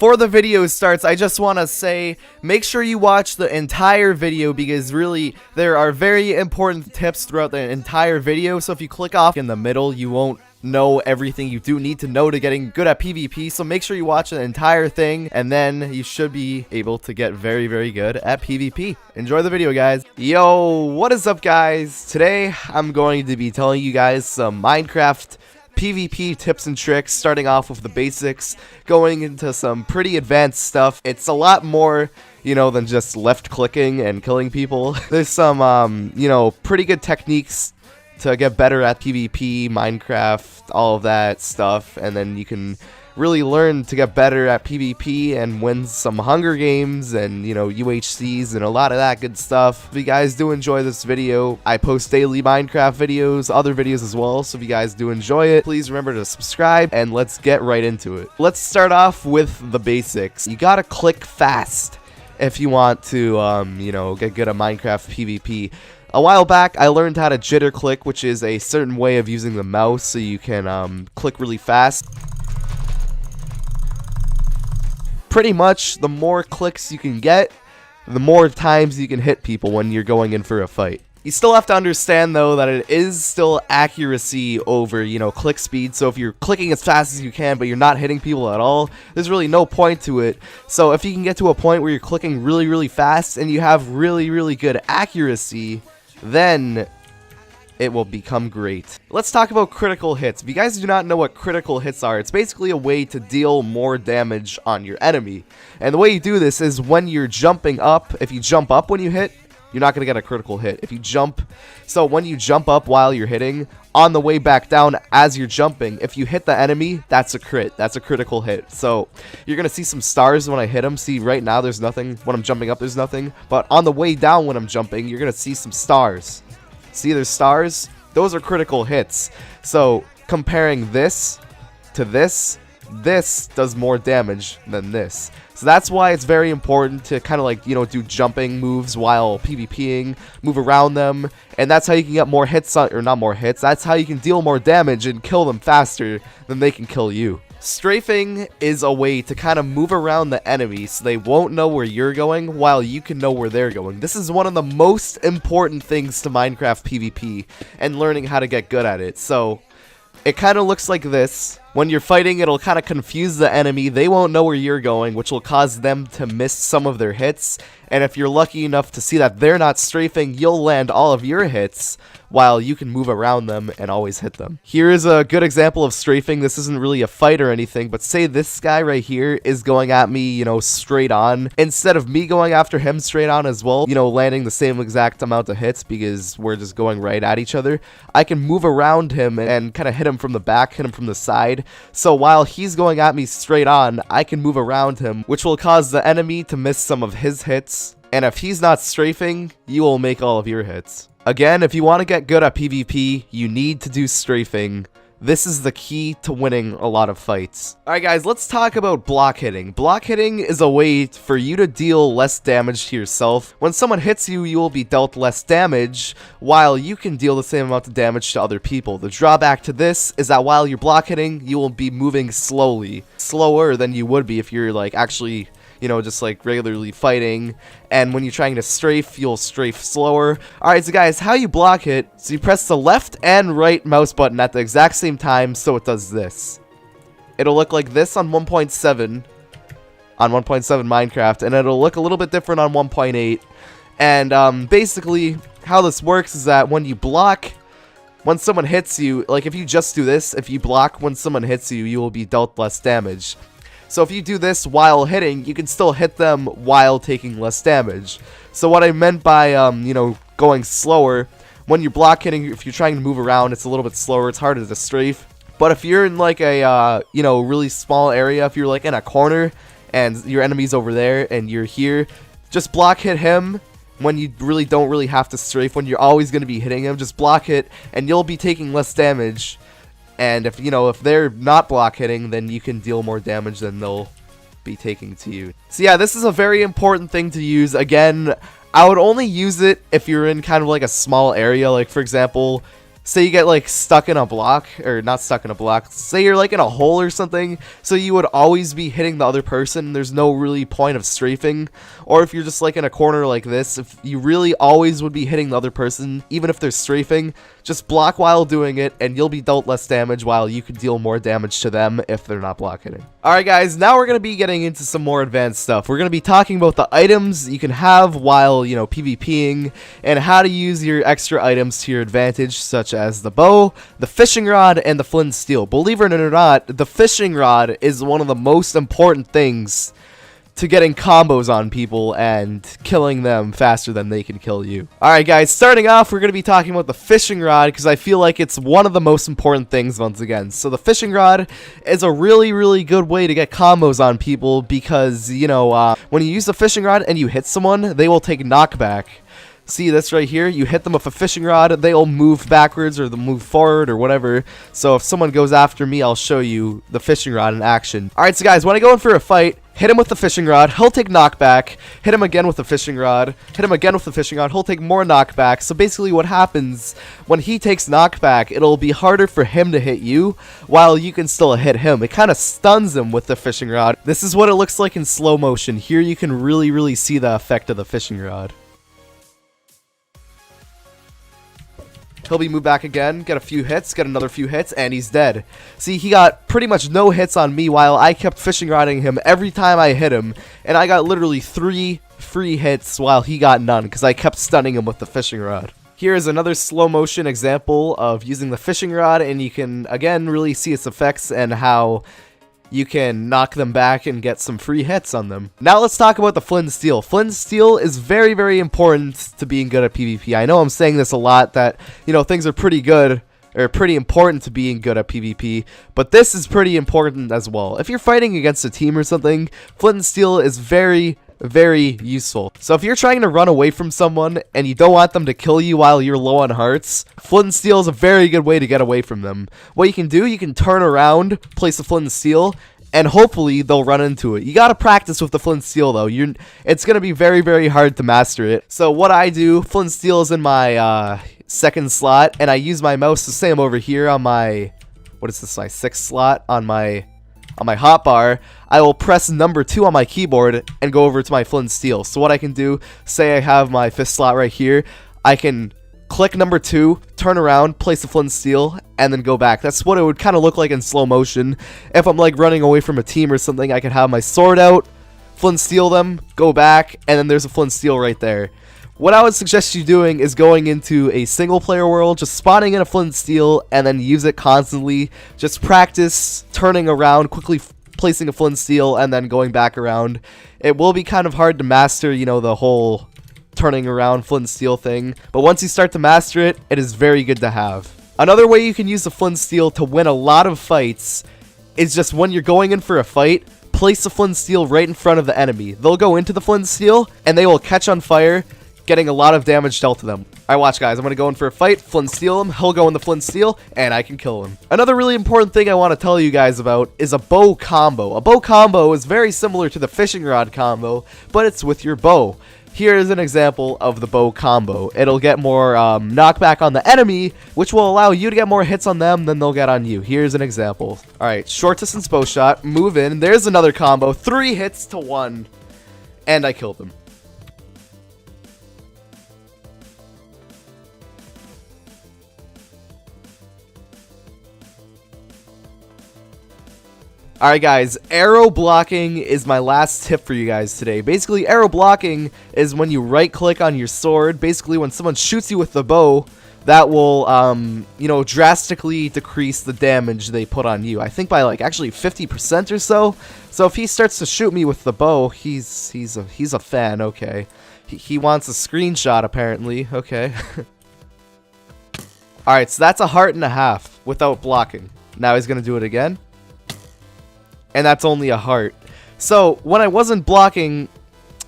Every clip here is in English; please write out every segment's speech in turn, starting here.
Before the video starts, I just want to say, make sure you watch the entire video because really, there are very important tips throughout the entire video. So if you click off in the middle, you won't know everything you do need to know to getting good at PvP. So make sure you watch the entire thing, and then you should be able to get very, very good at PvP. Enjoy the video, guys. Yo, what is up, guys? Today, I'm going to be telling you guys some Minecraft PvP tips and tricks, starting off with the basics, going into some pretty advanced stuff. It's a lot more, you know, than just left clicking and killing people. There's some, you know, pretty good techniques to get better at PvP, Minecraft, all of that stuff, and then you can really learn to get better at PvP and win some Hunger Games and, you know, UHCs and a lot of that good stuff. If you guys do enjoy this video, I post daily Minecraft videos, other videos as well, so if you guys do enjoy it, please remember to subscribe, and let's get right into it. Let's start off with the basics. You gotta click fast if you want to, you know, get good at Minecraft PvP. A while back, I learned how to jitter click, which is a certain way of using the mouse so you can click really fast. Pretty much, the more clicks you can get, the more times you can hit people when you're going in for a fight. You still have to understand, though, that it is still accuracy over, you know, click speed. So if you're clicking as fast as you can, but you're not hitting people at all, there's really no point to it. So if you can get to a point where you're clicking really, really fast and you have really, really good accuracy, then it will become great. Let's talk about critical hits. If you guys do not know what critical hits are, it's basically a way to deal more damage on your enemy. And the way you do this is when you're jumping up. If you jump up when you hit, you're not going to get a critical hit. If you jump, so when you jump up while you're hitting, on the way back down as you're jumping, if you hit the enemy, that's a crit. That's a critical hit. So you're going to see some stars when I hit them. See, right now there's nothing. When I'm jumping up, there's nothing. But on the way down when I'm jumping, you're going to see some stars. See, there's stars? Those are critical hits. So comparing this to this does more damage than this. So that's why it's very important to kind of like, you know, do jumping moves while PvPing, move around them, and that's how you can get more hits on, or not more hits, that's how you can deal more damage and kill them faster than they can kill you. Strafing is a way to kind of move around the enemy so they won't know where you're going while you can know where they're going. This is one of the most important things to Minecraft PvP and learning how to get good at it. So it kind of looks like this. When you're fighting, it'll kind of confuse the enemy. They won't know where you're going, which will cause them to miss some of their hits. And if you're lucky enough to see that they're not strafing, you'll land all of your hits while you can move around them and always hit them. Here is a good example of strafing. This isn't really a fight or anything, but say this guy right here is going at me, you know, straight on. Instead of me going after him straight on as well, you know, landing the same exact amount of hits because we're just going right at each other, I can move around him and kind of hit him from the back, hit him from the side. So while he's going at me straight on, I can move around him, which will cause the enemy to miss some of his hits. And if he's not strafing, you will make all of your hits. Again, if you want to get good at PvP, you need to do strafing. This is the key to winning a lot of fights. Alright guys, let's talk about block hitting. Block hitting is a way for you to deal less damage to yourself. When someone hits you, you will be dealt less damage, while you can deal the same amount of damage to other people. The drawback to this is that while you're block hitting, you will be moving slowly. Slower than you would be if you're like actually, you know, just like regularly fighting. And when you're trying to strafe, you'll strafe slower. Alright, so guys, how you block hit, so you press the left and right mouse button at the exact same time, so it does this. It'll look like this on 1.7, on 1.7 Minecraft, and it'll look a little bit different on 1.8. And basically, how this works is that when you block, when someone hits you, like if you just do this, if you block when someone hits you, you will be dealt less damage. So if you do this while hitting, you can still hit them while taking less damage. So what I meant by, you know, going slower, when you're block hitting, if you're trying to move around, it's a little bit slower, it's harder to strafe. But if you're in like a, you know, really small area, if you're like in a corner and your enemy's over there and you're here, just block hit him when you really don't really have to strafe, when you're always going to be hitting him, just block hit and you'll be taking less damage. And if, you know, if they're not block hitting, then you can deal more damage than they'll be taking to you. So yeah, this is a very important thing to use. Again, I would only use it if you're in kind of like a small area. Like, for example, say you get like stuck in a block, or not stuck in a block, say you're like in a hole or something, so you would always be hitting the other person. There's no really point of strafing. Or if you're just like in a corner like this, if you really always would be hitting the other person, even if they're strafing, just block while doing it, and you'll be dealt less damage while you could deal more damage to them if they're not block hitting. Alright guys, now we're going to be getting into some more advanced stuff. We're going to be talking about the items you can have while, you know, PvPing, and how to use your extra items to your advantage, such as the bow, the fishing rod, and the flint steel. Believe it or not, the fishing rod is one of the most important things to getting combos on people and killing them faster than they can kill you. Alright guys, starting off, we're going to be talking about the fishing rod, because I feel like it's one of the most important things once again. So the fishing rod is a really good way to get combos on people, because, you know, when you use the fishing rod and you hit someone, they will take knockback. See this right here? You hit them with a fishing rod, they'll move backwards or they'll move forward or whatever. So if someone goes after me, I'll show you the fishing rod in action. Alright, so guys, when I go in for a fight, hit him with the fishing rod, he'll take knockback. Hit him again with the fishing rod, hit him again with the fishing rod, he'll take more knockback. So basically what happens when he takes knockback, it'll be harder for him to hit you while you can still hit him. It kind of stuns him with the fishing rod. This is what it looks like in slow motion. Here you can really see the effect of the fishing rod. He'll be moved back again, get a few hits, get another few hits, and he's dead. See, he got pretty much no hits on me while I kept fishing rodding him every time I hit him. And I got literally 3 free hits while he got none, because I kept stunning him with the fishing rod. Here is another slow motion example of using the fishing rod, and you can, again, really see its effects and how you can knock them back and get some free hits on them. Now let's talk about the Flint Steel. Flint Steel is very important to being good at PvP. I know I'm saying this a lot, that, you know, things are pretty good, or pretty important to being good at PvP, but this is pretty important as well. If you're fighting against a team or something, Flint Steel is very useful. So if you're trying to run away from someone and you don't want them to kill you while you're low on hearts, Flint Steel is a very good way to get away from them. What you can do, you can turn around, place a Flint Steel, and hopefully they'll run into it. You gotta practice with the Flint Steel though. It's gonna be very hard to master it. So what I do, Flint Steel is in my second slot, and I use my mouse the same over here on my, what is this, my 6th slot on my hotbar. I will press number 2 on my keyboard and go over to my Flint Steel. So what I can do, say I have my 5th slot right here, I can click number 2, turn around, place the Flint Steel, and then go back. That's what it would kind of look like in slow motion. If I'm like running away from a team or something, I can have my sword out, Flint Steel them, go back, and then there's a Flint Steel right there. What I would suggest you doing is going into a single player world, just spawning in a Flint Steel, and then use it constantly. Just practice turning around, quickly placing a Flint Steel, and then going back around. It will be kind of hard to master, you know, the whole turning around Flint Steel thing, but once you start to master it, it is very good to have. Another way you can use the Flint Steel to win a lot of fights is just when you're going in for a fight, place the Flint Steel right in front of the enemy. They'll go into the Flint Steel, and they will catch on fire, getting a lot of damage dealt to them. Alright, watch guys, I'm gonna go in for a fight, Flint Steel him, he'll go in the Flint Steel, and I can kill him. Another really important thing I want to tell you guys about is a bow combo. A bow combo is very similar to the fishing rod combo, but it's with your bow. Here is an example of the bow combo. It'll get more knockback on the enemy, which will allow you to get more hits on them than they'll get on you. Here's an example. Alright, short distance bow shot, move in, there's another combo, 3 hits to 1, and I killed him. Alright guys, arrow blocking is my last tip for you guys today. Basically, arrow blocking is when you right click on your sword. Basically, when someone shoots you with the bow, that will, you know, drastically decrease the damage they put on you. I think by like actually 50% or so. So if he starts to shoot me with the bow, he's a fan, okay. He wants a screenshot apparently, okay. Alright, so that's a heart and a half without blocking. Now he's gonna do it again. And that's only a heart. So when I wasn't blocking,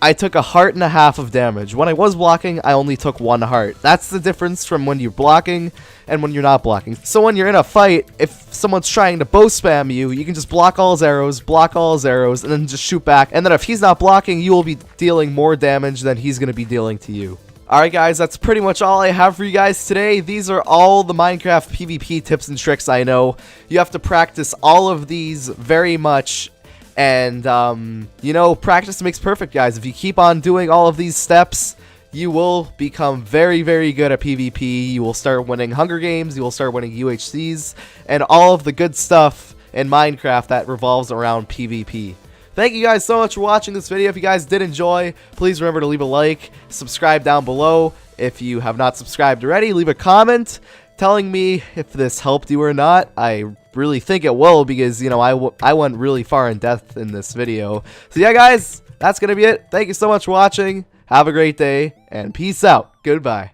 I took a heart and a half of damage. When I was blocking, I only took 1 heart. That's the difference from when you're blocking and when you're not blocking. So when you're in a fight, if someone's trying to bow spam you, you can just block all his arrows, and then just shoot back. And then if he's not blocking, you will be dealing more damage than he's going to be dealing to you. Alright guys, that's pretty much all I have for you guys today. These are all the Minecraft PvP tips and tricks I know. You have to practice all of these very much. And, you know, practice makes perfect, guys. If you keep on doing all of these steps, you will become very, very good at PvP. You will start winning Hunger Games, you will start winning UHCs, and all of the good stuff in Minecraft that revolves around PvP. Thank you guys so much for watching this video. If you guys did enjoy, please remember to leave a like, subscribe down below. If you have not subscribed already, leave a comment telling me if this helped you or not. I really think it will because, you know, I went really far in depth in this video. So yeah, guys, that's going to be it. Thank you so much for watching. Have a great day, and peace out. Goodbye.